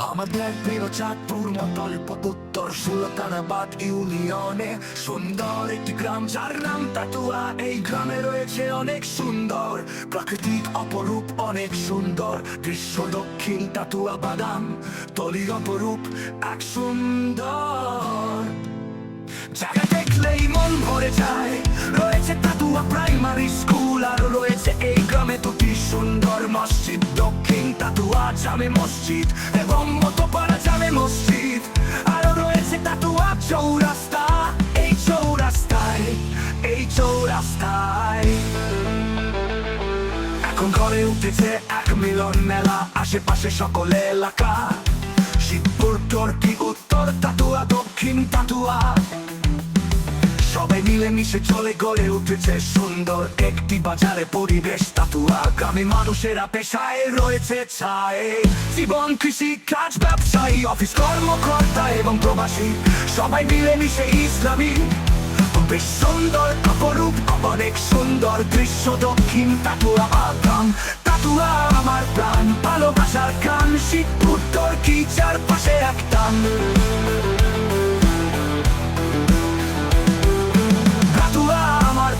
আমাদের প্রিয় চাঁদপুর মতল্প উত্তর সুলতানাবাদ ইউনিয়নে সুন্দর একটি গ্রাম যার নাম তাতুয়া। এই গ্রামে রয়েছে অনেক সুন্দর প্রাকৃতিক অপরূপ, অনেক সুন্দর দৃশ্য। দক্ষিণ তাতুয়া বাদাম তলি অপরূপ এক সুন্দর জায়গা, দেখলেই মন ভরে যায়। রয়েছে তাতুয়া প্রাইমারি স্কুল, আর রয়েছে এই গ্রামে দুটি সুন্দর মসজিদ, দক্ষিণ তাতুয়া জামে মসজিদ এবং মতপাড়া জামে মসজিদ। আরো রয়েছে তাতুয়া চৌরাস্তা, এই চৌরাস্তায় এখন গড়ে উঠেছে এক মিলন মেলা। আশেপাশে সকলে এলাকা, শিবপুর, টর্কি, উত্তর তাতুয়া, দক্ষিণ তাতুয়া সবাই মিলেমিশে চলে গড়ে উঠেছে সুন্দর একটি বাজারে পরিবেশ। তাতুয়া গ্রামে মানুষেরা পেশায় রয়েছে ছায়, জীবন, কৃষি কাজ, ব্যবসায়ী, অফিস কর্মকর্তা এবং প্রবাসী সবাই মিলেমিশে ইসলামী। বেশ সুন্দর অপরূপ অনেক সুন্দর দৃশ্য দক্ষিণ তাতুয়া গ্রাম। তাতুয়া আমার প্রাণ, ভালোবাসার গান, শিবপুর, টর্কি চারপাশে এক টান।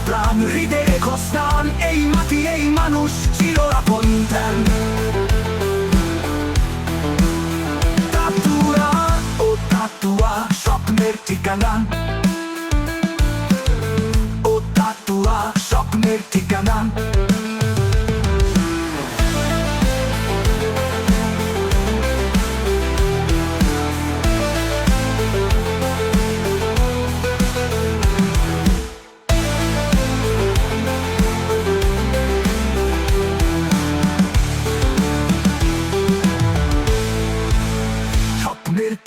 প্রাণ হৃদয়ে স্থান, এই মাটি এই মানুষ চির আপন ধ্যান। তাতুয়া ও তাতুয়া স্বপ্নের ঠিকানা, ও তাতুয়া স্বপ্নের ঠিকানা।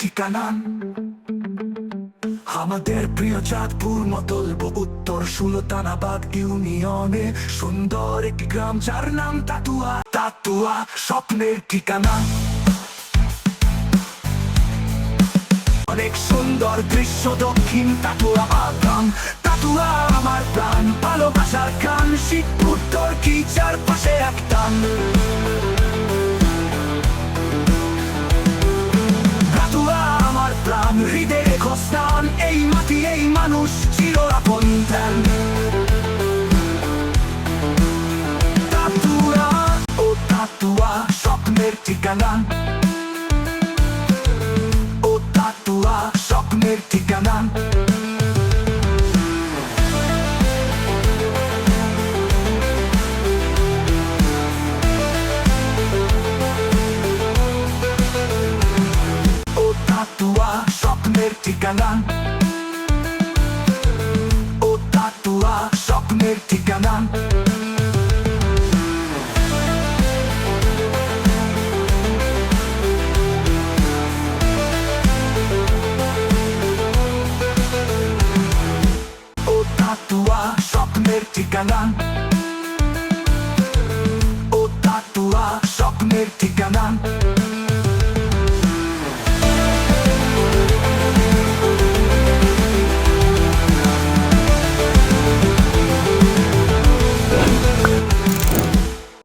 ঠিকানা আমাদের প্রিয় চাঁদপুর মতল্প উত্তর সুলতানাবাদ ইউনিয়নে সুন্দর একটি গ্রাম যার নাম তাতুয়া। তাতুয়া স্বপ্নের ঠিকানা, অনেক সুন্দর দৃশ্য দক্ষিণ তাতুয়া গ্রাম। তাতুয়া আমার প্রাণ, ভালোবাসার গান, শিবপুর, টর্কি চারপাশে এক টান। প্রাণ হৃদয়ে স্থান, এই মাটি এই মানুষ চির আপন ধ্যান। তাতুয়া ও তাতুয়া স্বপ্নের ঠিকানা, ও তাতুয়া স্বপ্নের ঠিকানা। ঠিকানা